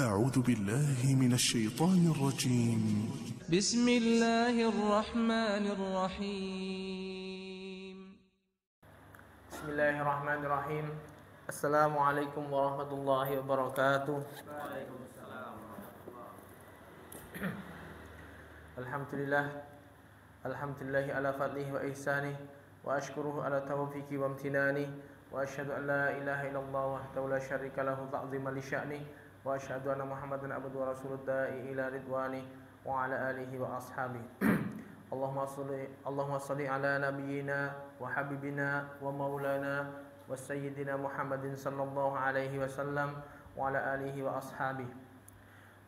أعوذ بالله من الشيطان الرجيم. بسم الله الرحمن الرحيم. بسم الله الرحمن الرحيم. السلام عليكم ورحمة الله وبركاته. الحمد لله على فضله وإحسانه وأشكره على توفيقه وامتنانه وأشهد أن لا إله إلا الله وحده لا شريك له تعظيما لشأنه وأشهد أن محمدا عبده ورسوله الداعي إلى رضوانه وعلى آله وأصحابه. اللهم صل على نبينا وحبيبنا ومولانا وسيدنا محمد صلى الله عليه وسلم وعلى آله وأصحابه.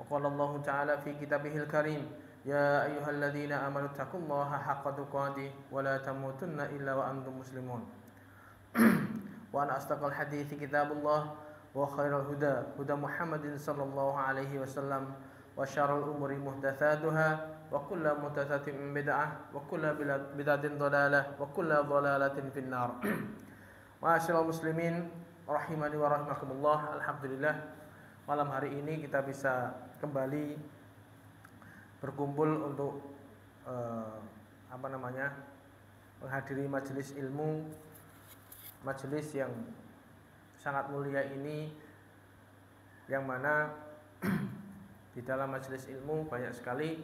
وقال الله تعالى في كتابه الكريم: يا أيها الذين آمنوا اتقوا الله حق تقاته ولا تموتن إلا وأنتم مسلمون. وأن أصدق الحديث كتاب الله وخير الهدى هدى محمد صلى الله عليه وسلم وشر الأمور محدثاتها وكل محدثة بدعة وكل بدعة ضلالة وكل ضلالة في النار. Ma'asyiral muslimin rahimani wa rahimakumullah. Alhamdulillah, malam hari ini kita bisa kembali berkumpul untuk menghadiri majelis ilmu, majelis yang sangat mulia ini, yang mana di dalam majelis ilmu banyak sekali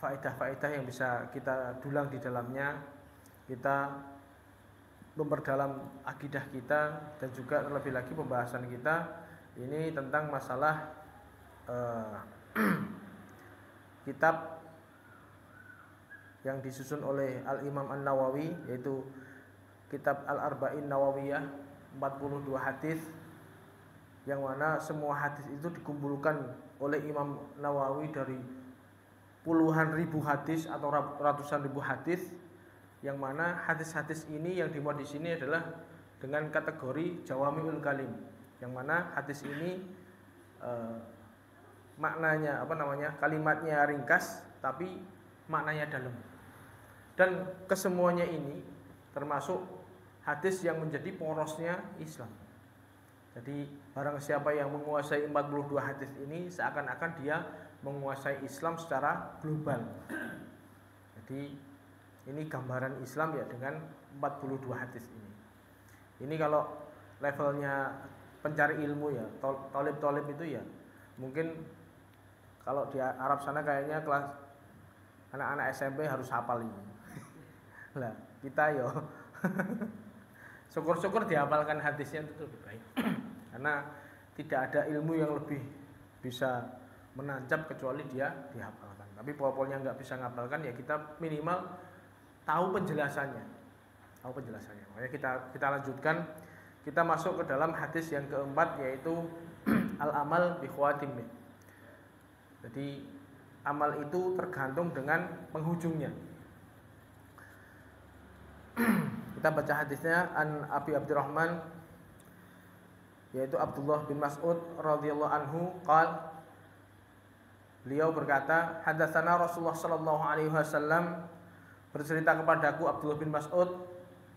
faedah-faedah yang bisa kita dulang di dalamnya. Kita memperdalam akidah kita dan juga terlebih lagi pembahasan kita ini tentang masalah kitab yang disusun oleh Al-Imam An-Nawawi, yaitu kitab Al-Arba'in Nawawiyah, 42 hadis, yang mana semua hadis itu dikumpulkan oleh Imam Nawawi dari puluhan ribu hadis atau ratusan ribu hadis, yang mana hadis-hadis ini yang dimuat di sini adalah dengan kategori Jawami'ul Kalim, yang mana hadis ini kalimatnya ringkas tapi maknanya dalam. Dan kesemuanya ini termasuk hadis yang menjadi porosnya Islam. Jadi barang siapa yang menguasai 42 hadis ini, seakan-akan dia menguasai Islam secara global. Jadi ini gambaran Islam ya dengan 42 hadis ini. Ini kalau levelnya pencari ilmu ya, tolib itu ya, mungkin kalau di Arab sana kayaknya kelas anak-anak SMP harus hafal ini. Lah, kita yo syukur-syukur dihafalkan hadisnya itu lebih baik. Karena tidak ada ilmu yang lebih bisa menancap kecuali dia dihafalkan. Tapi pokoknya nggak bisa menghafalkan ya, kita minimal tahu penjelasannya. Makanya kita lanjutkan. Kita masuk ke dalam hadis yang keempat, yaitu al-amal bi khawatimih. Jadi amal itu tergantung dengan penghujungnya. Kita baca hadisnya an Abi Abdurrahman, yaitu Abdullah bin Mas'ud radhiyallahu anhu qala, beliau berkata, hadatsana Rasulullah sallallahu alaihi wasallam, bercerita kepadaku Abdullah bin Mas'ud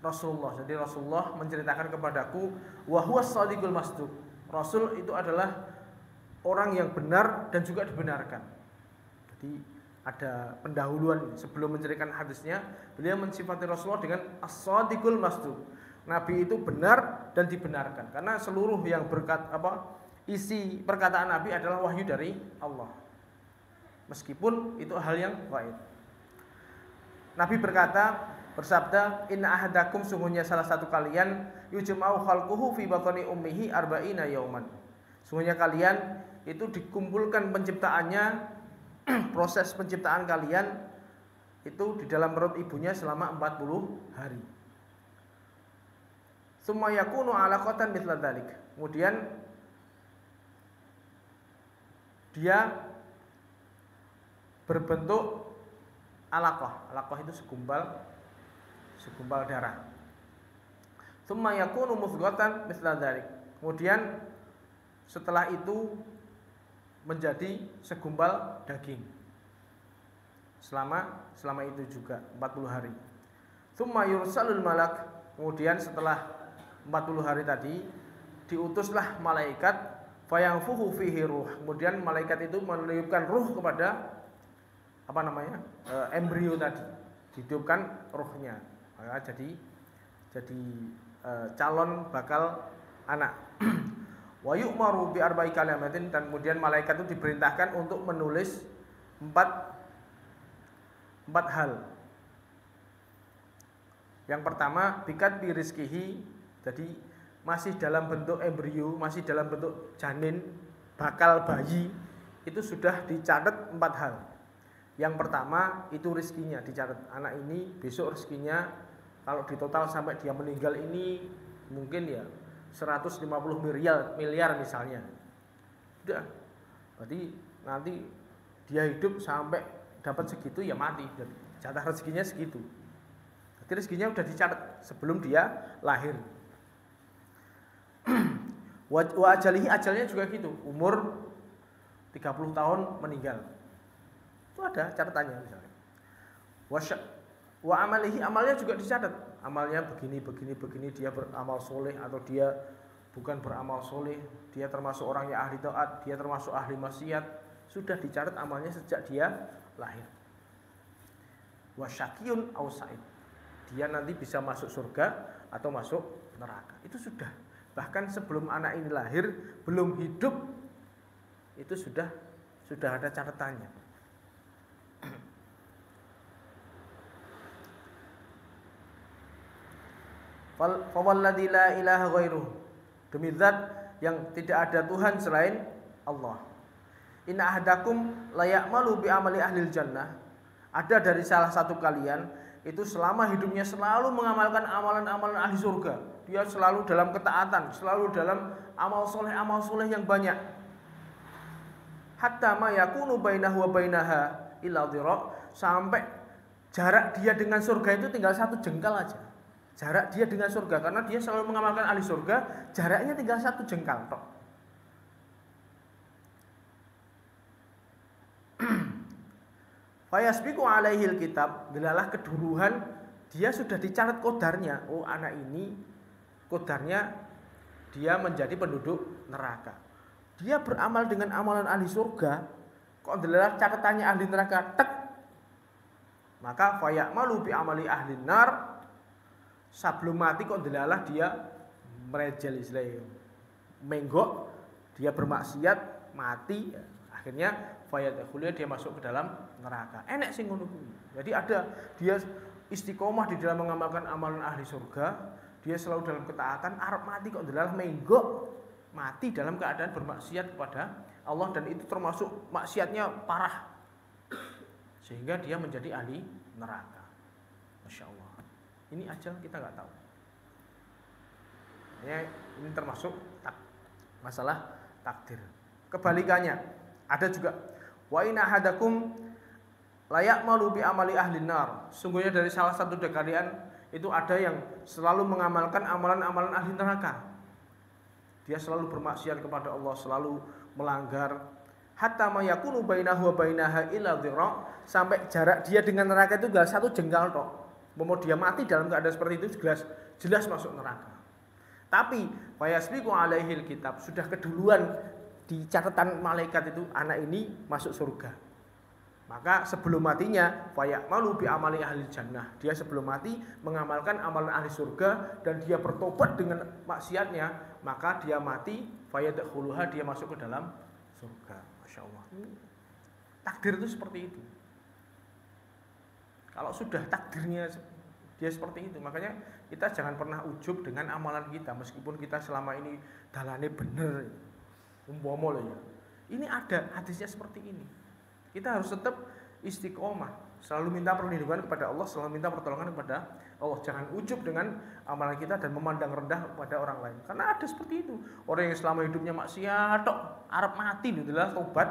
Rasulullah. Jadi Rasulullah menceritakan kepadaku, wa huwas shadiqul masduq. Rasul itu adalah orang yang benar dan juga dibenarkan. Jadi ada pendahuluan sebelum menceritakan hadisnya, beliau mensifati Rasulullah dengan as-shadiqul masduq. Nabi itu benar dan dibenarkan karena seluruh yang isi perkataan Nabi adalah wahyu dari Allah. Meskipun itu hal yang gaib. Nabi bersabda, inna ahadakum, sungguhnya salah satu kalian, yujma'u khalquhu fi batni ummihi arba'ina yauman. Sungguhnya kalian itu dikumpulkan penciptaannya, proses penciptaan kalian itu di dalam perut ibunya selama 40 hari. Summa yakunu 'alaqatan mithla dzalik. Kemudian dia berbentuk alaqah. Alaqah itu segumpal darah. Summa yakunu mudghatan mithla dzalik. Kemudian setelah itu menjadi segumpal daging. Selama itu juga 40 hari. Summa yursalul malak. Kemudian setelah 40 hari tadi diutuslah malaikat fayanfuhu fihi ruh. Kemudian malaikat itu meniupkan ruh kepada embrio tadi, dihidupkan ruhnya. Maka jadi calon bakal anak. Wa yu'maru bi arba'i kalimatin, dan kemudian malaikat itu diperintahkan untuk menulis empat hal. Yang pertama, bikat bi rizkihi, jadi masih dalam bentuk embrio, masih dalam bentuk janin, bakal bayi, itu sudah dicatat 4 hal. Yang pertama itu rizkinya dicatat. Anak ini besok rizkinya kalau ditotal sampai dia meninggal ini mungkin ya 150 miliar misalnya. Udah. Berarti nanti dia hidup sampai dapat segitu ya mati. Jatah rezekinya segitu. Jadi rezekinya udah dicatat sebelum dia lahir. Wa ajalihi, ajalnya juga gitu. Umur 30 tahun meninggal. Itu ada catatannya misalnya. Wa amalihi, amalnya juga dicatat. Amalnya begini, dia beramal soleh atau dia bukan beramal soleh, dia termasuk orang yang ahli taat, dia termasuk ahli maksiat, sudah dicatat amalnya sejak dia lahir. Wa syaqiyun aw sa'id, dia nanti bisa masuk surga atau masuk neraka. Itu sudah. Bahkan sebelum anak ini lahir, belum hidup, itu sudah ada catatannya. Fawalladzi la ilaha ghairuh, demi zat yang tidak ada Tuhan selain Allah. Inna ahadakum la ya'malu bi amali ahlil jannah, ada dari salah satu kalian itu selama hidupnya selalu mengamalkan amalan-amalan ahli surga. Dia selalu dalam ketaatan, selalu dalam amal soleh yang banyak. Hatta ma yakunu bainahu wa bainaha illa dhira', sampai jarak dia dengan surga itu tinggal 1 jengkal aja. Jarak dia dengan surga, karena dia selalu mengamalkan ahli surga, jaraknya tinggal 1 jengkal tok. Fayasbiqu alaihil kitab, delalah keduruhan, dia sudah dicatat kodarnya. Oh, anak ini kodarnya dia menjadi penduduk neraka. Dia beramal dengan amalan ahli surga, kok delalah catatannya ahli neraka, tek. Maka fayamalu bi amali ahli nar, sebelum mati kok delalah dia merejel istilahnya, menggok, dia bermaksiat, mati, akhirnya fayadkhulnya dia masuk ke dalam neraka. Enek sing ngono kuwi. Jadi ada dia istiqomah di dalam mengamalkan amalan ahli surga, dia selalu dalam ketaatan, arep mati kok delalah menggok, mati dalam keadaan bermaksiat kepada Allah, dan itu termasuk maksiatnya parah sehingga dia menjadi ahli neraka. Masya Allah. Ini ajal kita nggak tahu. Ini termasuk masalah takdir. Kebalikannya ada juga, wa inna ahadakum la ya'malu bi amali ahli nar, sungguhnya dari salah satu dari kalian itu ada yang selalu mengamalkan amalan-amalan ahli neraka. Dia selalu bermaksiat kepada Allah, selalu melanggar. Hatta ma yakunu bainahu wa bainaha illa dhira', sampai jarak dia dengan neraka itu tinggal 1 jengkal tok. Mau dia mati dalam keadaan seperti itu jelas masuk neraka. Tapi fayasbiqu alaihil kitab, sudah keduluan di catatan malaikat itu anak ini masuk surga. Maka sebelum matinya fayamalu bi amali ahli jannah, dia sebelum mati mengamalkan amalan ahli surga dan dia bertobat dengan maksiatnya, maka dia mati fayadkhuluha, dia masuk ke dalam surga. Masya Allah. Takdir itu seperti itu. Kalau sudah takdirnya dia seperti itu, makanya kita jangan pernah ujub dengan amalan kita, meskipun kita selama ini dalane bener, umpama loh ya. Ini ada hadisnya seperti ini. Kita harus tetap istiqomah, selalu minta perlindungan kepada Allah, selalu minta pertolongan kepada Allah. Jangan ujub dengan amalan kita dan memandang rendah kepada orang lain. Karena ada seperti itu. Orang yang selama hidupnya maksiat tok, arep mati lho, adalah tobat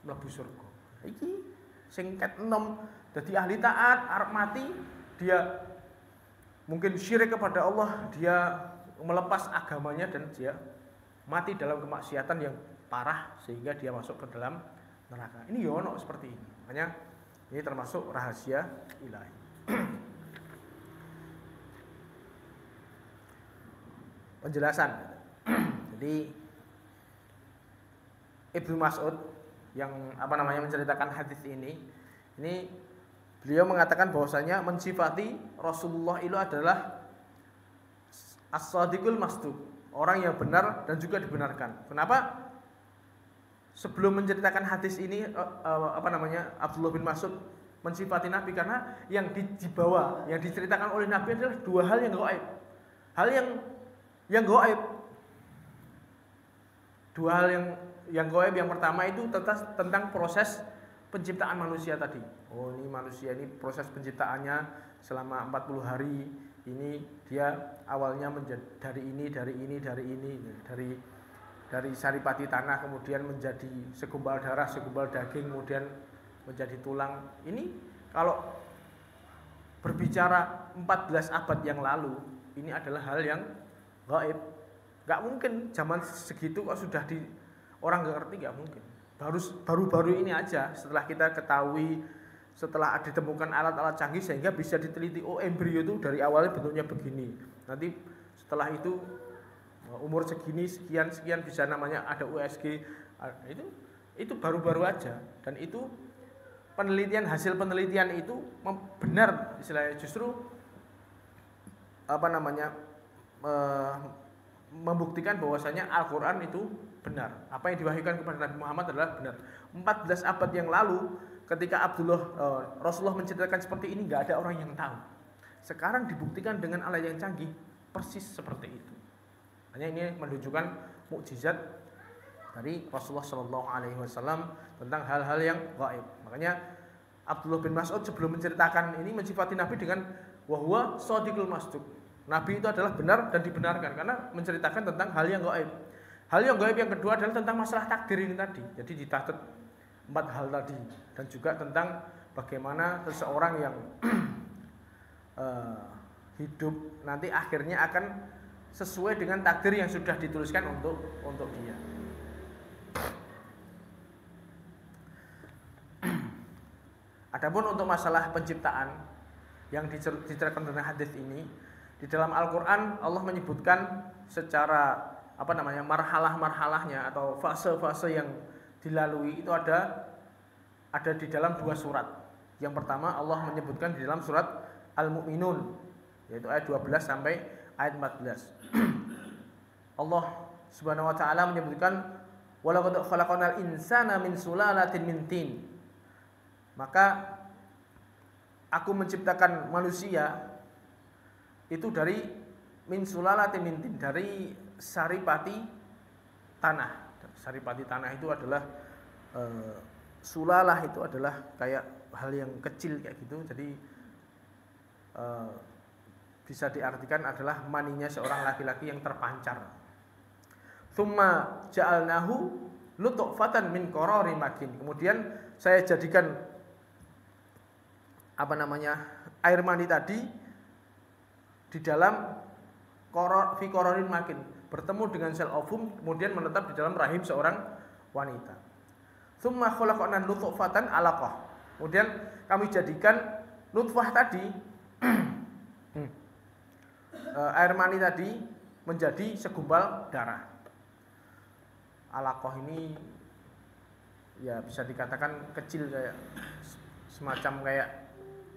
mlebu surga. Iki sing ket enom dadi ahli taat, arep mati, dia mungkin syirik kepada Allah, dia melepas agamanya dan dia mati dalam kemaksiatan yang parah sehingga dia masuk ke dalam neraka. Ini yono seperti ini. Makanya ini termasuk rahasia ilahi. Penjelasan. Jadi Ibnu Mas'ud yang menceritakan hadis ini beliau mengatakan bahwasanya mensifati Rasulullah itu adalah as-sadiqul masduq, orang yang benar dan juga dibenarkan. Kenapa? Sebelum menceritakan hadis ini Abdullah bin Mas'ud mensifati Nabi, karena yang dibawa, yang diceritakan oleh Nabi adalah dua hal yang gaib. Hal yang gaib. Dua hal yang gaib, yang pertama itu tentang proses penciptaan manusia tadi. Oh, ini manusia ini proses penciptaannya selama 40 hari. Ini dia awalnya dari saripati tanah, kemudian menjadi segumpal darah, segumpal daging, kemudian menjadi tulang. Ini kalau berbicara 14 abad yang lalu, ini adalah hal yang gaib. Gak mungkin zaman segitu kok sudah orang gak ngerti, gak mungkin. Baru-baru ini aja setelah kita ketahui, setelah ditemukan alat-alat canggih sehingga bisa diteliti, oh embrio itu dari awalnya bentuknya begini. Nanti setelah itu umur segini sekian bisa namanya ada USG. Itu baru-baru aja, dan itu hasil penelitian itu benar, istilahnya justru membuktikan bahwasanya Al-Qur'an itu benar. Apa yang diwahyukan kepada Nabi Muhammad adalah benar. 14 abad yang lalu ketika Rasulullah menceritakan seperti ini, nggak ada orang yang tahu. Sekarang dibuktikan dengan alat yang canggih persis seperti itu. Hanya ini menunjukkan mukjizat dari Rasulullah Shallallahu Alaihi Wasallam tentang hal-hal yang gaib. Makanya Abdullah bin Mas'ud sebelum menceritakan ini mensifati Nabi dengan wahwa shadiqul masduq. Nabi itu adalah benar dan dibenarkan karena menceritakan tentang hal yang gaib. Hal yang gaib yang kedua adalah tentang masalah takdir ini tadi. Jadi dicatat 4 hal tadi, dan juga tentang bagaimana seseorang yang hidup nanti akhirnya akan sesuai dengan takdir yang sudah dituliskan untuk dia. Adapun untuk masalah penciptaan yang diceritakan dalam hadis ini, di dalam Al-Qur'an Allah menyebutkan secara marhalah-marhalahnya atau fase-fase yang dilalui itu ada di dalam 2 surat. Yang pertama Allah menyebutkan di dalam surat Al-Mu'minun, yaitu ayat 12 sampai ayat 14. Allah Subhanahu wa taala menyebutkan walaqad khalaqnal insana min sulalatin min tin. Maka aku menciptakan manusia itu dari min sulalatin min tin, dari saripati tanah. Saripati tanah itu adalah sulalah itu adalah kayak hal yang kecil kayak gitu. Jadi bisa diartikan adalah maninya seorang laki-laki yang terpancar. Tsumma ja'alnahu nutfatan min qararin makin. Kemudian saya jadikan air mani tadi di dalam fi qararin makin, bertemu dengan sel ovum kemudian menetap di dalam rahim seorang wanita. Tsumma khalaqna nutfatan 'alaqah. Kemudian kami jadikan nutfah tadi air mani tadi menjadi segumpal darah. Alaqah ini ya bisa dikatakan kecil, kayak semacam kayak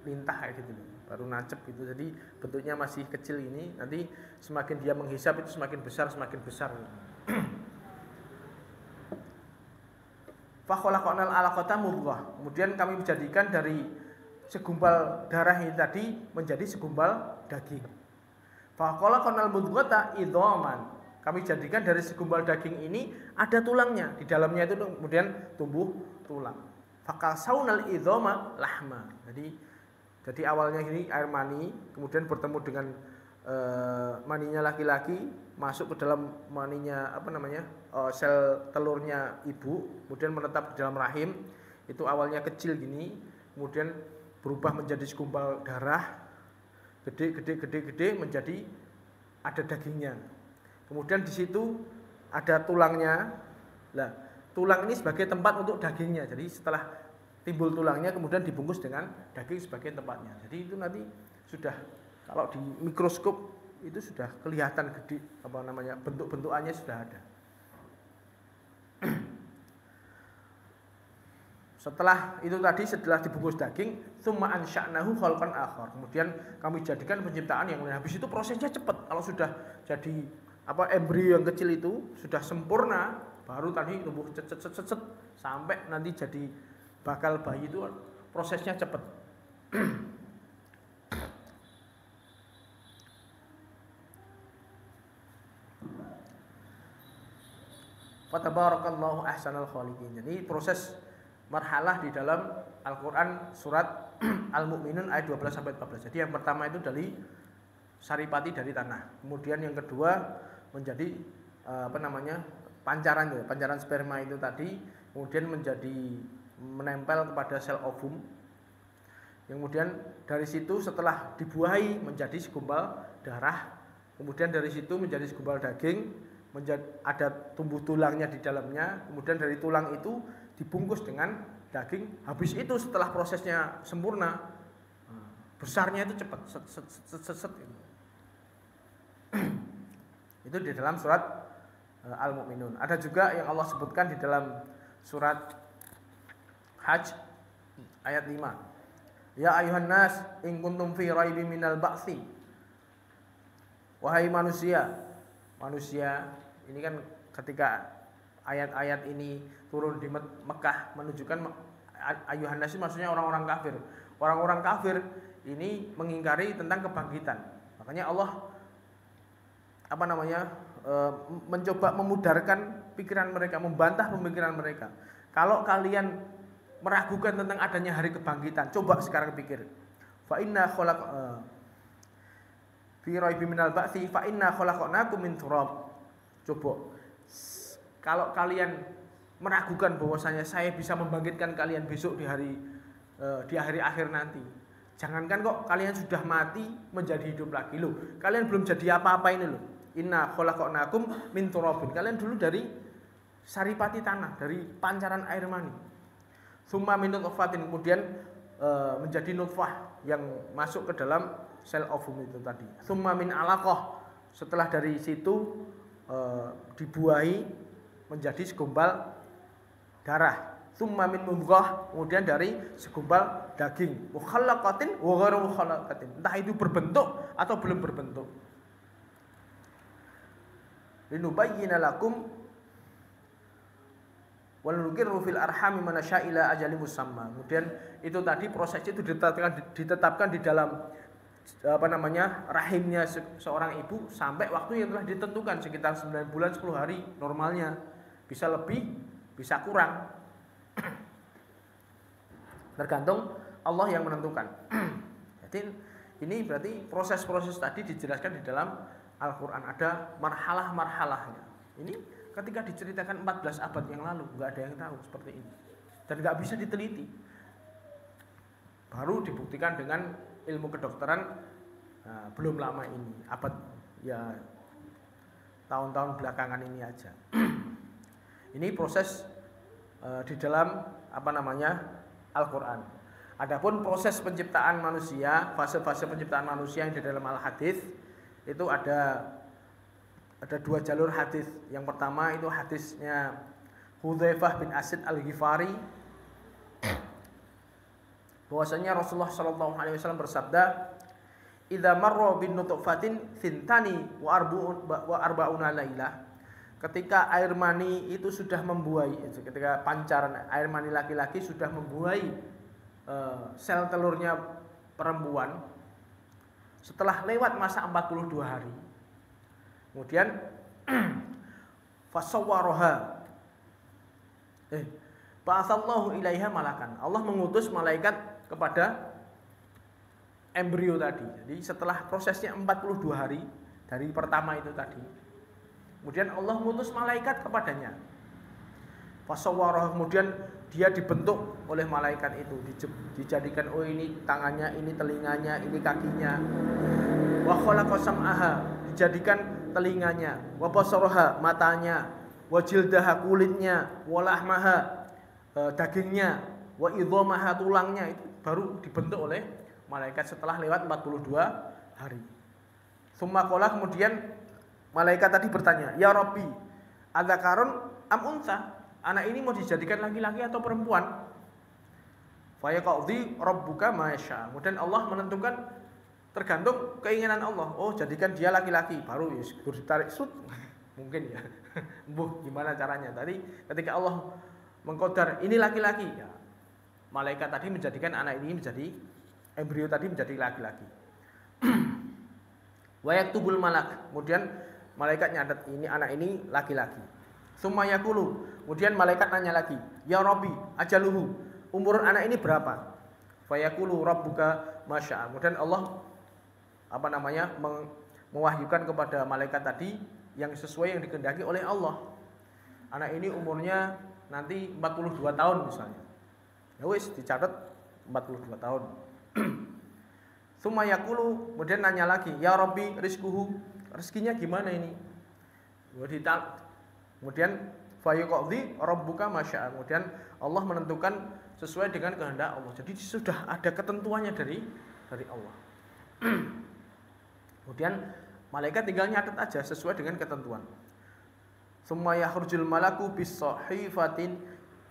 lintah kayak gitu, baru nancep gitu. Jadi bentuknya masih kecil ini, nanti semakin dia menghisap itu semakin besar. Fa khalaqnal 'alaqata mudghah. Kemudian kami menjadikan dari segumpal darah ini tadi menjadi segumpal daging. Fa khalaqnal mudghata idhaman. Kami jadikan dari segumpal daging ini ada tulangnya, di dalamnya itu kemudian tumbuh tulang. Fakasaunal idhama lahma. Jadi awalnya ini air mani, kemudian bertemu dengan maninya laki-laki, masuk ke dalam maninya sel telurnya ibu, kemudian menetap di dalam rahim. Itu awalnya kecil gini, kemudian berubah menjadi segumpal darah, gede menjadi ada dagingnya. Kemudian di situ ada tulangnya. Nah, tulang ini sebagai tempat untuk dagingnya. Jadi setelah timbul tulangnya kemudian dibungkus dengan daging sebagai tempatnya. Jadi itu nanti sudah, kalau di mikroskop itu sudah kelihatan gede bentuk-bentukannya sudah ada. Setelah itu tadi, setelah dibungkus daging, tsumma ansya'nahu khalqan akhar. Kemudian kami jadikan penciptaan yang lain. Habis itu prosesnya cepat. Kalau sudah jadi embrio yang kecil itu sudah sempurna, baru tadi tumbuh cet sampai nanti jadi bakal bayi itu prosesnya cepat. Fatabarakallahu ahsanal khaliqin. Jadi proses marhalah di dalam Al-Qur'an surat Al-Mu'minun ayat 12 sampai 14. Jadi yang pertama itu dari saripati dari tanah. Kemudian yang kedua menjadi pancaran sperma itu tadi, kemudian menjadi menempel kepada sel ovum. Kemudian dari situ setelah dibuahi menjadi segumpal darah. Kemudian dari situ menjadi segumpal daging, ada tumbuh tulangnya di dalamnya. Kemudian dari tulang itu dibungkus dengan daging. Habis itu setelah prosesnya sempurna, besarnya itu cepat, set. Itu di dalam surat Al-Mu'minun. Ada juga yang Allah sebutkan di dalam surat Hajj ayat 5. Ya ayuhan nas in kuntum fi raibin minal ba'tsi. Wahai manusia, ini kan ketika ayat-ayat ini turun di Mekah menunjukkan ayuhan nas maksudnya orang-orang kafir. Orang-orang kafir ini mengingkari tentang kebangkitan. Makanya Allah mencoba memudarkan pikiran mereka, membantah pemikiran mereka. Kalau kalian meragukan tentang adanya hari kebangkitan, coba sekarang pikir. Fa inna khalaq fi raibin minal ba'tsi fa inna khalaqnakum min turab. Coba kalau kalian meragukan bahwasanya saya bisa membangkitkan kalian besok di hari akhir nanti. Jangankan kok kalian sudah mati menjadi hidup lagi loh. Kalian belum jadi apa-apa ini loh. Inna khalaqnakum min turabin. Kalian dulu dari saripati tanah, dari pancaran air mani. Summa min nutfatin, kemudian menjadi nutfah yang masuk ke dalam sel ovum itu tadi. Summa min alaqah, setelah dari situ dibuahi menjadi segumpal darah. Summa min mudghah, kemudian dari segumpal daging. Mukhallaqatin wa ghairu mukhallaqatin. Entah itu berbentuk atau belum berbentuk. Linubayyina lakum wal nuqirru fil arhami ma nasya ila ajalin musamma. Kemudian itu tadi prosesnya itu ditetapkan di dalam rahimnya seorang ibu sampai waktu yang telah ditentukan sekitar 9 bulan 10 hari normalnya. Bisa lebih, bisa kurang. Tergantung Allah yang menentukan. Jadi ini berarti proses-proses tadi dijelaskan di dalam Al-Quran, ada marhalah-marhalahnya. Ini ketika diceritakan 14 abad yang lalu, nggak ada yang tahu seperti ini. Dan nggak bisa diteliti. Baru dibuktikan dengan ilmu kedokteran belum lama ini, abad ya tahun-tahun belakangan ini aja. Ini proses di dalam Al-Quran. Adapun proses penciptaan manusia, fase-fase penciptaan manusia yang di dalam Al-Hadits itu ada 2 jalur hadis. Yang pertama itu hadisnya Hudzaifah bin Asid Al-Ghifari, bahwasanya Rasulullah SAW bersabda, "Idza marra bin nutfatin thintani wa arba'una lailah." Ketika air mani itu sudah membuahi, ketika pancaran air mani laki-laki sudah membuahi sel telurnya perempuan, setelah lewat masa 42 hari, kemudian fasawwaraha, ba'atsallahu ilaiha malakan. Allah mengutus malaikat kepada embrio tadi. Jadi setelah prosesnya 42 hari dari pertama itu tadi, kemudian Allah mengutus malaikat kepadanya. Fasawwaraha, kemudian dia dibentuk oleh malaikat itu, dijadikan ini tangannya, ini telinganya, ini kakinya. Wa khalaqa sam'aha, dijadikan telinganya, wa basaraha, matanya, wa jildaha, kulitnya, wa lahmaha, dagingnya, wa idhamaha, tulangnya. Itu baru dibentuk oleh malaikat setelah lewat 42 hari. Tsumma qala, kemudian malaikat tadi bertanya, "Ya Rabbi, adzakarun am unsa?" Anak ini mau dijadikan laki-laki atau perempuan? Fa yaqdi rabbuka ma yasha. Kemudian Allah menentukan tergantung keinginan Allah. Oh, jadikan dia laki-laki, baru ditarik sut. Mungkin ya. Mbuh, gimana caranya? Tadi ketika Allah mengqadar ini laki-laki, ya. Malaikat tadi menjadikan anak ini menjadi embrio tadi menjadi laki-laki. Wa yaktubul malak. Kemudian malaikat nyatet ini anak ini laki-laki. Summa yaqulu. Kemudian malaikat nanya lagi, "Ya Rabbi, ajaluhu." Umur anak ini berapa? Fa yaqulu rabbuka masya. Kemudian Allah mewahyukan kepada malaikat tadi yang sesuai yang dikehendaki oleh Allah. Anak ini umurnya nanti 42 tahun misalnya. Ya wis dicatat 42 tahun. Summa yaqulu, kemudian nanya lagi, "Ya Rabbi, rizquhu." Rezekinya gimana ini? Kemudian fa yaqdi rabbuka masya. Kemudian Allah menentukan sesuai dengan kehendak Allah. Jadi sudah ada ketentuannya dari Allah. Kemudian malaikat tinggal nyatet aja sesuai dengan ketentuan. Summa yakhrujul malaku bis-sahifatin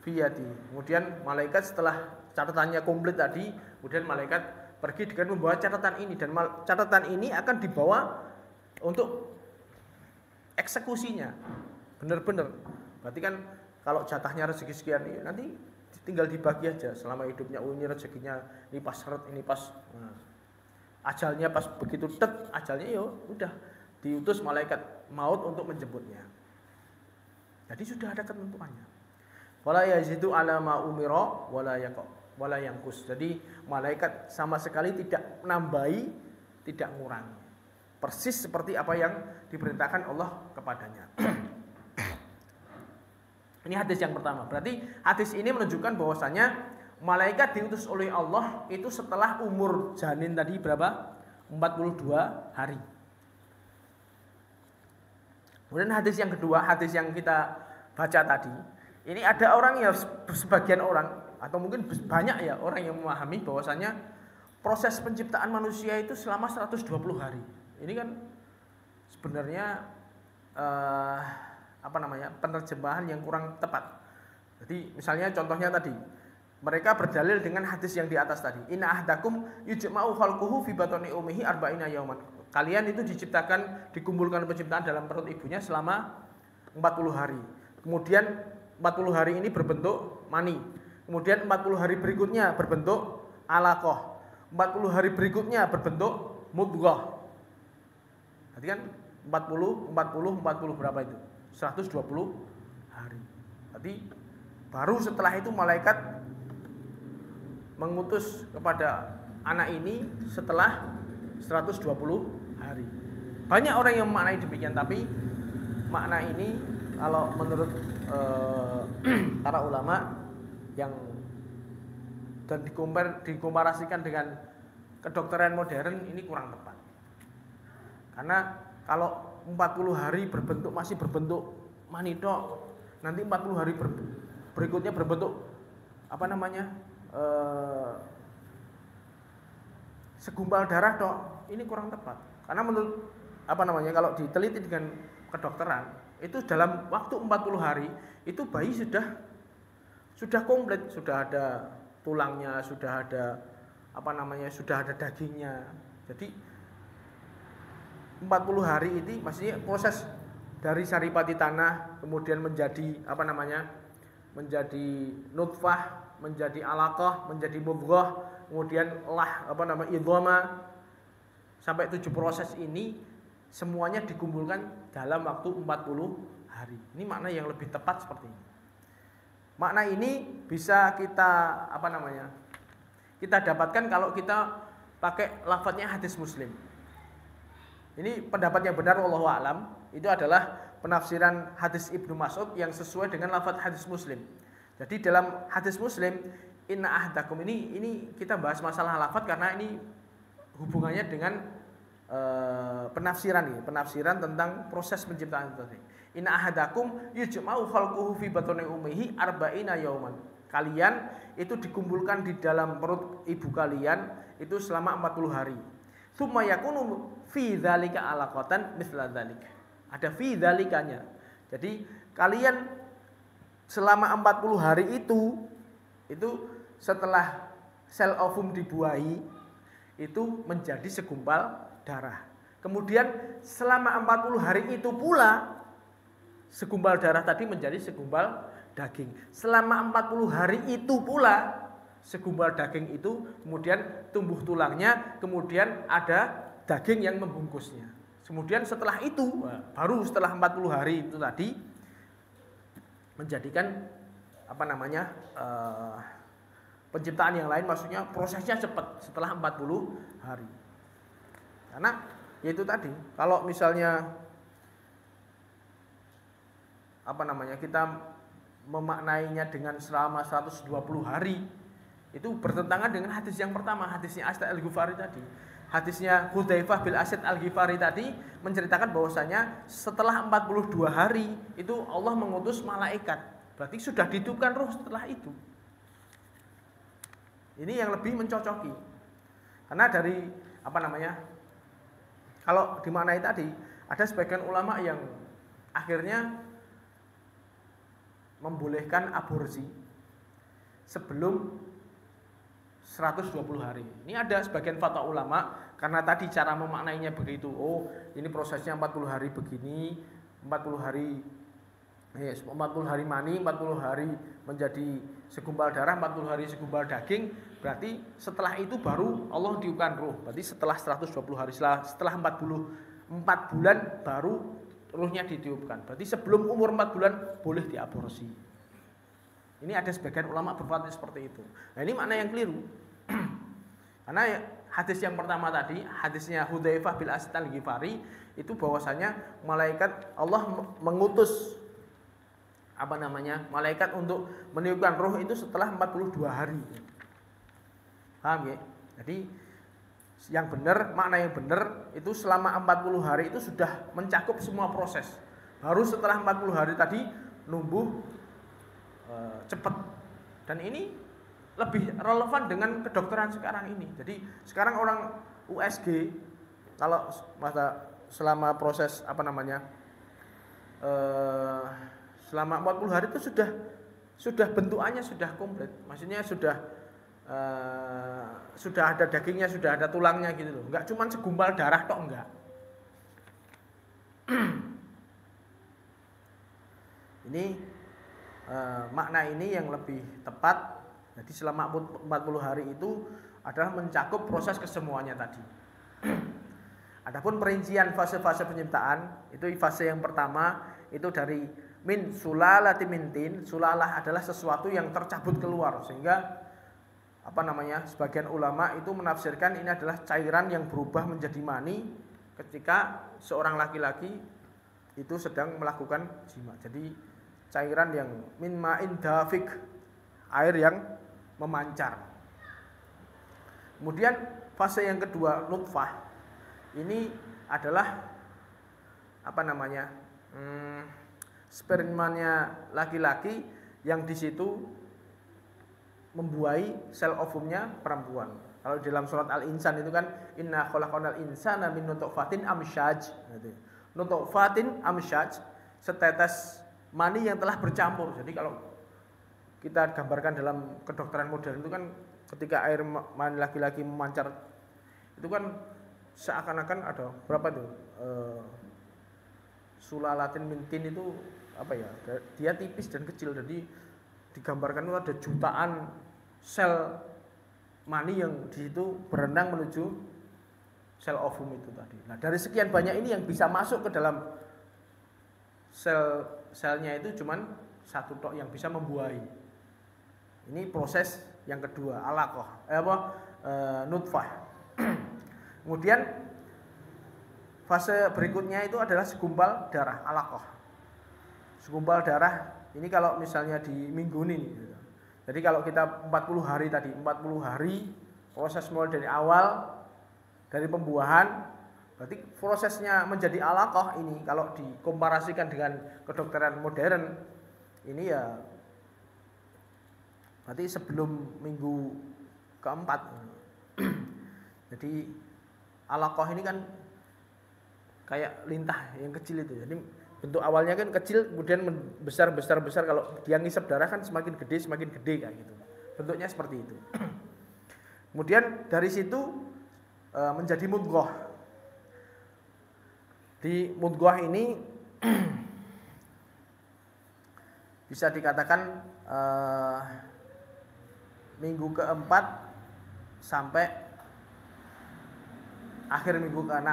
fi yadi. Kemudian malaikat setelah catatannya komplit tadi, kemudian malaikat pergi dengan membawa catatan ini dan catatan ini akan dibawa untuk eksekusinya. Benar-benar. Berarti kan kalau jatahnya rezeki sekian ini nanti tinggal dibagi aja selama hidupnya. Oh, ini rezekinya ini pas seret, ini pas ajalnya pas begitu ajalnya yo udah diutus malaikat maut untuk menjemputnya. Jadi sudah ada ketentuannya. Wala yazidu ala ma umira wala yanqus. Jadi malaikat sama sekali tidak menambahi, tidak mengurangi. Persis seperti apa yang diperintahkan Allah kepadanya. Ini hadis yang pertama. Berarti hadis ini menunjukkan bahwasanya malaikat diutus oleh Allah itu setelah umur janin tadi berapa? 42 hari. Kemudian hadis yang kedua, hadis yang kita baca tadi, ini ada orang yang sebagian orang atau mungkin banyak ya orang yang memahami bahwasanya proses penciptaan manusia itu selama 120 hari. Ini kan sebenarnya penerjemahan yang kurang tepat. Jadi misalnya contohnya tadi, mereka berdalil dengan hadis yang di atas tadi. Inna ahdakum yujma'u khalquhu fi batni ummihi arba'ina yauman. Kalian itu dikumpulkan penciptaan dalam perut ibunya selama 40 hari. Kemudian 40 hari ini berbentuk mani. Kemudian 40 hari berikutnya berbentuk alaqah. 40 hari berikutnya berbentuk mudghah. Berarti kan 40 berapa itu? 120 hari. Berarti baru setelah itu malaikat mengutus kepada anak ini setelah 120 hari. Banyak orang yang memaknai demikian, tapi makna ini kalau menurut para ulama yang dan dikomparasikan dengan kedokteran modern ini kurang tepat. Karena kalau 40 hari masih berbentuk mani tok, nanti 40 hari berikutnya berbentuk segumpal darah tok, ini kurang tepat. Karena menurut kalau diteliti dengan kedokteran, itu dalam waktu 40 hari itu bayi sudah komplit, sudah ada tulangnya, sudah ada sudah ada dagingnya. Jadi 40 hari ini maksudnya proses dari saripati tanah kemudian menjadi menjadi nutfah, menjadi alaqah, menjadi mudghah, kemudian idhama, sampai 7 proses ini semuanya dikumpulkan dalam waktu 40 hari. Ini makna yang lebih tepat seperti ini. Makna ini bisa kita kita dapatkan kalau kita pakai lafadznya hadis Muslim. Ini pendapat yang benar wallahu a'lam, itu adalah penafsiran hadis Ibnu Mas'ud yang sesuai dengan lafadz hadis Muslim. Jadi dalam hadis Muslim, inna ahdakum ini kita bahas masalah lafadz karena ini hubungannya dengan penafsiran tentang proses penciptaan tadi. Inna ahdakum yujma'u khalquhu fi batni ummihi arba'ina yauman. Kalian itu dikumpulkan di dalam perut ibu kalian itu selama 40 hari. Tsumma yakunu fi dzalika alaqatan mithla dzalika. Ada fi dzalikanya. Jadi kalian selama 40 hari itu setelah sel ovum dibuahi itu menjadi segumpal darah. Kemudian selama 40 hari itu pula segumpal darah tadi menjadi segumpal daging. Selama 40 hari itu pula segumpal daging itu kemudian tumbuh tulangnya, kemudian ada daging yang membungkusnya. Kemudian setelah itu, baru setelah 40 hari itu tadi menjadikan penciptaan yang lain, maksudnya prosesnya cepat setelah 40 hari. Karena yaitu tadi, kalau misalnya kita memaknainya dengan selama 120 hari, itu bertentangan dengan hadis yang pertama, hadisnya Asid Al-Ghifari tadi. Hadisnya Hudzaifah bin Asid Al-Ghifari tadi menceritakan bahwasanya setelah 42 hari itu Allah mengutus malaikat. Berarti sudah ditiupkan ruh setelah itu. Ini yang lebih mencocoki. Karena dari kalau dimaknai tadi, ada sebagian ulama yang akhirnya membolehkan aborsi sebelum 120 hari. Ini ada sebagian fatwa ulama karena tadi cara memaknainya begitu. Oh, ini prosesnya 40 hari begini, 40 hari mani, 40 hari menjadi segumpal darah, 40 hari segumpal daging. Berarti setelah itu baru Allah tiupkan ruh. Berarti setelah 120 hari, setelah 44 bulan baru ruhnya ditiupkan. Berarti sebelum umur 4 bulan boleh diaborsi. Ini ada sebagian ulama berfatwa seperti itu. Nah, ini makna yang keliru. Karena hadis yang pertama tadi, hadisnya Hudzaifah bin Asid Al-Ghifari, itu bahwasanya malaikat Allah mengutus malaikat untuk meniupkan ruh itu setelah 42 hari. Paham ya? Jadi yang benar, makna yang benar itu selama 40 hari itu sudah mencakup semua proses. Baru setelah 40 hari tadi numbuh cepat. Dan ini lebih relevan dengan kedokteran sekarang ini. Jadi sekarang orang USG kalau selama proses selama 40 hari itu sudah bentukannya sudah komplit. Maksudnya sudah ada dagingnya, sudah ada tulangnya gitu loh. Enggak cuma segumpal darah tok, enggak. Ini makna ini yang lebih tepat. Jadi selama 40 hari itu adalah mencakup proses kesemuanya tadi. Adapun perincian fase-fase penciptaan, itu fase yang pertama itu dari min sulalati mintin. Sulalah adalah sesuatu yang tercabut keluar, sehingga sebagian ulama itu menafsirkan ini adalah cairan yang berubah menjadi mani ketika seorang laki-laki itu sedang melakukan jima. Jadi cairan yang min ma'in dafik, air yang memancar. Kemudian fase yang kedua nutfah. Ini adalah spermanya laki-laki yang di situ membuahi sel ovumnya perempuan. Kalau di dalam surat Al-Insan itu kan inna khalaqnal insana min nutfatin amsyaj. Nutfatin amsyaj, setetes mani yang telah bercampur. Jadi kalau kita gambarkan dalam kedokteran modern itu kan ketika air mani laki-laki memancar itu kan seakan-akan ada berapa tuh sulalatin mintin itu dia tipis dan kecil, jadi digambarkan itu ada jutaan sel mani yang di situ berenang menuju sel ovum itu tadi. Nah, dari sekian banyak ini yang bisa masuk ke dalam selnya itu cuman satu tok yang bisa membuahi. Ini proses yang kedua, alaqah, nutfah. Kemudian fase berikutnya itu adalah segumpal darah, alaqah. Segumpal darah ini kalau misalnya di minggu ini. Jadi kalau kita 40 hari tadi, 40 hari proses mulai dari awal dari pembuahan, berarti prosesnya menjadi alaqah ini kalau dikomparasikan dengan kedokteran modern ini ya berarti sebelum minggu keempat. Jadi alaqah ini kan kayak lintah yang kecil itu. Jadi bentuk awalnya kan kecil, kemudian besar. Kalau dia ngisep darah kan semakin gede kayak gitu. Bentuknya seperti itu. Kemudian dari situ menjadi mudghah. Di mudghah ini bisa dikatakan minggu keempat sampai akhir minggu ke-6.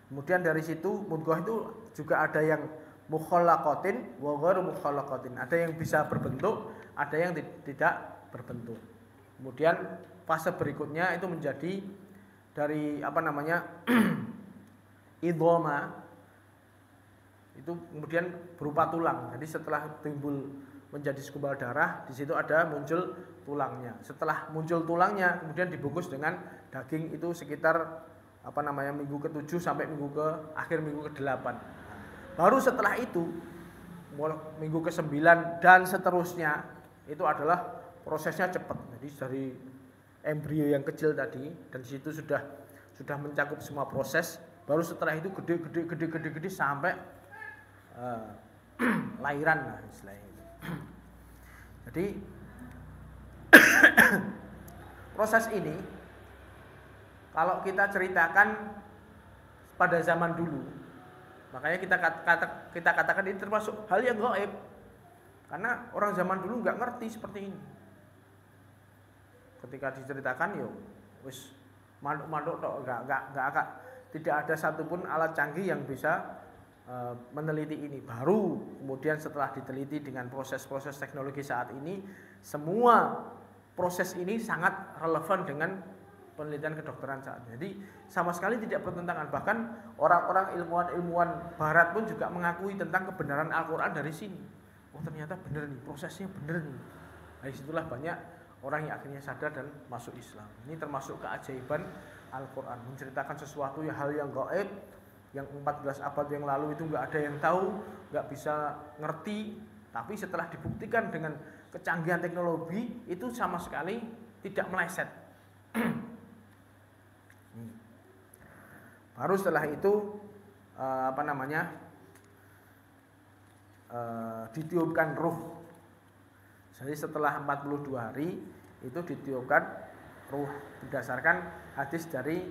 Kemudian dari situ mudghah itu juga ada yang mukhallaqatin wa ghairu mukhallaqatin. Ada yang bisa berbentuk, ada yang tidak berbentuk. Kemudian fase berikutnya itu menjadi dari idhoma, itu kemudian berupa tulang. Jadi setelah timbul menjadi segumpal darah, di situ ada muncul tulangnya. Setelah muncul tulangnya, kemudian dibungkus dengan daging, itu sekitar minggu ke-7 sampai akhir minggu ke-8. Baru setelah itu minggu ke-9 dan seterusnya itu adalah prosesnya cepat. Jadi dari embrio yang kecil tadi, dan di situ sudah mencakup semua proses. Baru setelah itu gede sampai lahiran lah istilahnya. Jadi proses ini kalau kita ceritakan pada zaman dulu, makanya kita katakan ini termasuk hal yang gaib, karena orang zaman dulu nggak ngerti seperti ini. Ketika diceritakan, wis manuk tok, nggak tidak ada satupun alat canggih yang bisa meneliti ini. Baru kemudian setelah diteliti dengan proses-proses teknologi saat ini, semua proses ini sangat relevan dengan penelitian kedokteran saat ini. Jadi sama sekali tidak bertentangan. Bahkan orang-orang ilmuwan barat pun juga mengakui tentang kebenaran Al-Quran dari sini. Oh ternyata benar nih, prosesnya benar nih. Dari situlah banyak orang yang akhirnya sadar dan masuk Islam. Ini termasuk keajaiban Al-Quran, menceritakan sesuatu hal yang gaib, yang 14 abad yang lalu itu nggak ada yang tahu, nggak bisa ngerti. Tapi setelah dibuktikan dengan kecanggihan teknologi, itu sama sekali tidak meleset. Baru setelah itu ditiupkan ruh. Jadi setelah 42 hari itu ditiupkan ruh berdasarkan hadis dari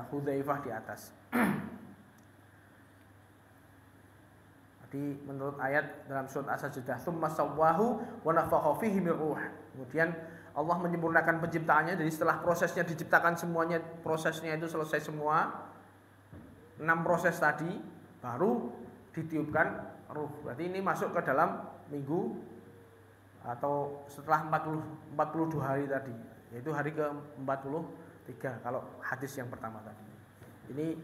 Hudzaifah di atas. Jadi menurut ayat dalam surat As-Sajdah, "Tsumma sawwahu wa nafakha fihi min ruh." Kemudian Allah menyempurnakan penciptaannya. Jadi setelah prosesnya diciptakan semuanya, prosesnya itu selesai semua, 6 proses tadi, baru ditiupkan ruh. Berarti ini masuk ke dalam minggu atau setelah 42 hari tadi, yaitu hari ke-43 kalau hadis yang pertama tadi. Ini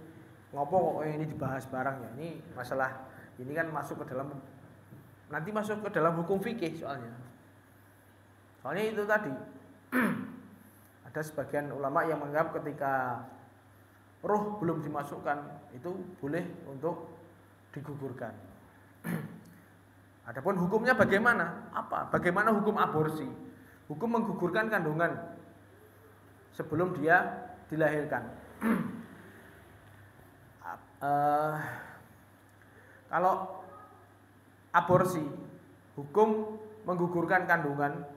ngopo kok ini dibahas barang ya. Ini masalah ini kan masuk ke dalam, nanti masuk ke dalam hukum fikih soalnya. Soalnya itu tadi ada sebagian ulama yang menganggap ketika roh belum dimasukkan itu boleh untuk digugurkan. Adapun hukumnya bagaimana? Bagaimana hukum aborsi? Hukum menggugurkan kandungan sebelum dia dilahirkan. Kalau aborsi, hukum menggugurkan kandungan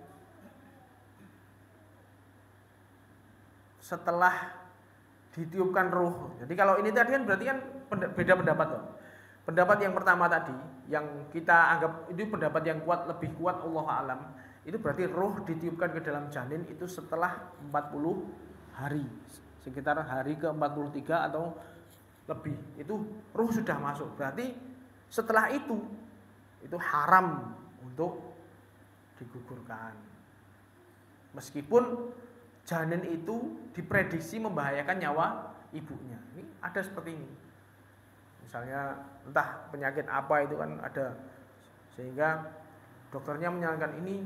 setelah ditiupkan ruh. Jadi kalau ini tadi kan berarti kan beda pendapat loh. Pendapat yang pertama tadi, yang kita anggap itu pendapat yang kuat, lebih kuat Allah alam, itu berarti ruh ditiupkan ke dalam janin itu setelah 40 hari, sekitar hari ke-43 atau lebih, itu ruh sudah masuk. Berarti setelah itu haram untuk digugurkan. Meskipun janin itu diprediksi membahayakan nyawa ibunya. Ini ada seperti ini. Misalnya entah penyakit apa itu kan ada, sehingga dokternya menyarankan ini,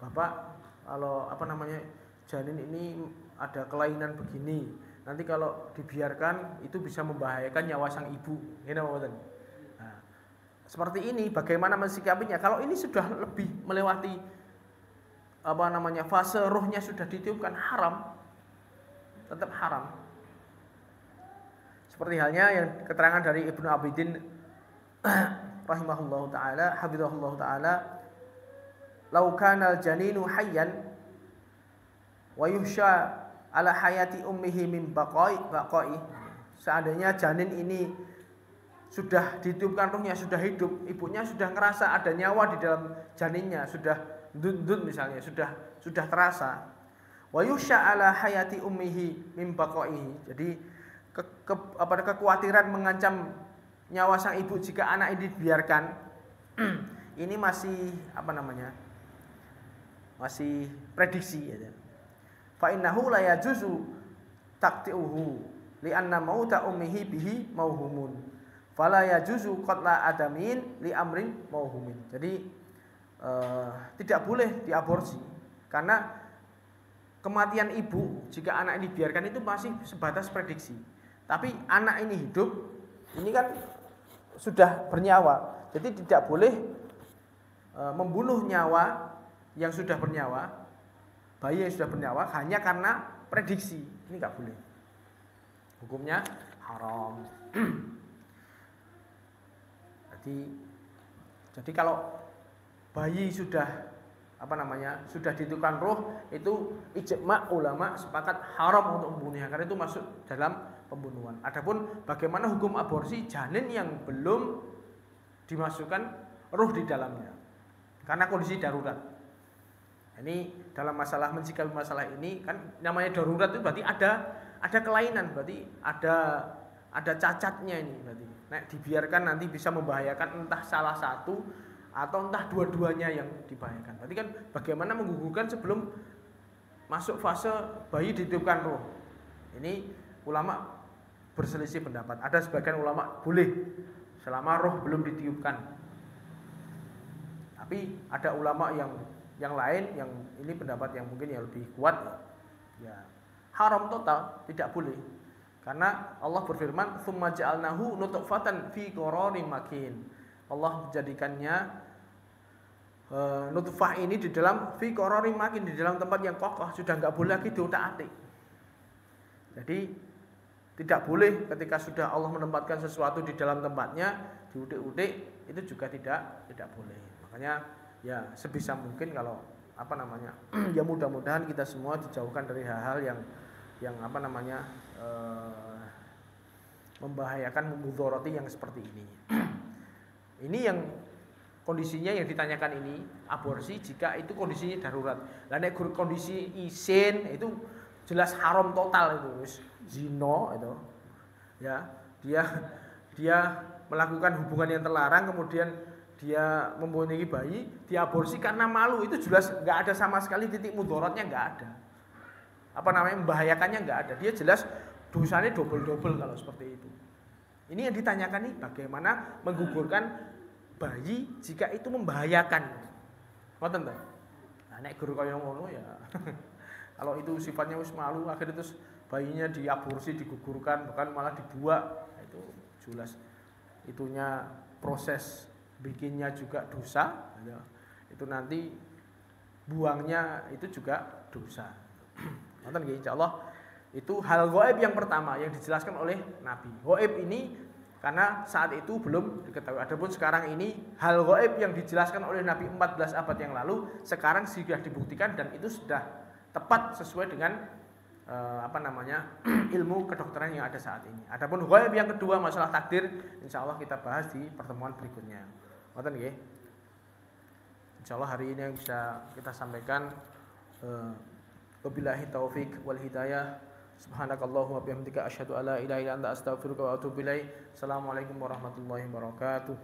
Bapak kalau janin ini ada kelainan begini, nanti kalau dibiarkan itu bisa membahayakan nyawa sang ibu. Nah, seperti ini bagaimana mensikapinya? Kalau ini sudah lebih melewati fase ruhnya sudah ditiupkan, haram, tetap haram. Seperti halnya yang keterangan dari Ibnu Abidin rahimahullahu taala, hafizahullahu taala, "Lau kana al-janinu hayyan wa yuhsya ala hayati ummihi min baqai. Seandainya janin ini sudah ditiupkan ruhnya, sudah hidup, ibunya sudah ngerasa ada nyawa di dalam janinnya, sudah ndut misalnya, sudah terasa. Wa yuhsya ala hayati ummihi min baqaihi. Jadi kekhawatiran mengancam nyawa sang ibu jika anak ini dibiarkan ini masih masih prediksi ya. Fa innahu la yajuzu taqti'uhu li'anna mauta ummihi bihi mauhumun. Fala yajuzu qatla adamin li amrin mauhumin. Jadi tidak boleh diaborsi karena kematian ibu jika anak ini dibiarkan itu masih sebatas prediksi. Tapi anak ini hidup, ini kan sudah bernyawa. Jadi tidak boleh membunuh nyawa yang sudah bernyawa, bayi yang sudah bernyawa hanya karena prediksi. Ini nggak boleh. Hukumnya haram. Jadi kalau bayi sudah sudah ditiupkan roh, itu ijma ulama sepakat haram untuk membunuhnya karena itu masuk dalam pembunuhan. Adapun bagaimana hukum aborsi janin yang belum dimasukkan roh di dalamnya karena kondisi darurat. Ini dalam masalah mencikapi masalah ini kan namanya darurat itu berarti ada kelainan, berarti ada cacatnya ini berarti. Nek dibiarkan nanti bisa membahayakan entah salah satu atau entah dua-duanya yang dibahayakan. Berarti kan bagaimana menggugurkan sebelum masuk fase bayi ditiupkan roh. Ini ulama berselisih pendapat. Ada sebagian ulama boleh selama roh belum ditiupkan. Tapi ada ulama yang lain yang ini pendapat yang mungkin yang lebih kuat ya haram total, tidak boleh. Karena Allah berfirman, "Tsumma ja'alnahu nutfatan fi qararin makin." Allah menjadikannya nutfah ini di dalam fi qararin makin, di dalam tempat yang kokoh, sudah enggak boleh lagi diutak-atik. Jadi tidak boleh ketika sudah Allah menempatkan sesuatu di dalam tempatnya diudik-udik, itu juga tidak boleh. Makanya ya sebisa mungkin kalau ya mudah-mudahan kita semua dijauhkan dari hal-hal yang membahayakan, memudharati yang seperti ini. Ini yang kondisinya yang ditanyakan ini aborsi jika itu kondisinya darurat. Lah nek kondisi isin itu jelas haram total itu, zina itu. Ya, dia melakukan hubungan yang terlarang kemudian dia mempunyai bayi, diaborsi karena malu, itu jelas enggak ada sama sekali titik mudaratnya, enggak ada. Membahayakannya enggak ada. Dia jelas dosanya double-double kalau seperti itu. Ini yang ditanyakan nih bagaimana menggugurkan bayi jika itu membahayakan. Ngoten ta? Nah nek guru kaya ngono ya. Kalau itu sifatnya wis malu akhirnya terus bayinya diaborsi, digugurkan, bahkan malah dibuang, itu jelas itunya proses bikinnya juga dosa ya. Itu nanti buangnya itu juga dosa. Nonton nggih insyaallah itu hal gaib yang pertama yang dijelaskan oleh Nabi. Gaib ini karena saat itu belum diketahui. Adapun sekarang ini hal gaib yang dijelaskan oleh Nabi 14 abad yang lalu sekarang sudah dibuktikan dan itu sudah tepat sesuai dengan ilmu kedokteran yang ada saat ini. Adapun gaib yang kedua masalah takdir insyaallah kita bahas di pertemuan berikutnya. Ngoten nggih. Insyaallah hari ini yang bisa kita sampaikan wabillahi taufik wal hidayah. Subhanakallahumma bihamdika asyhadu alla ilaha illa anta astaghfiruka wa atubu ilaik. Assalamualaikum warahmatullahi wabarakatuh.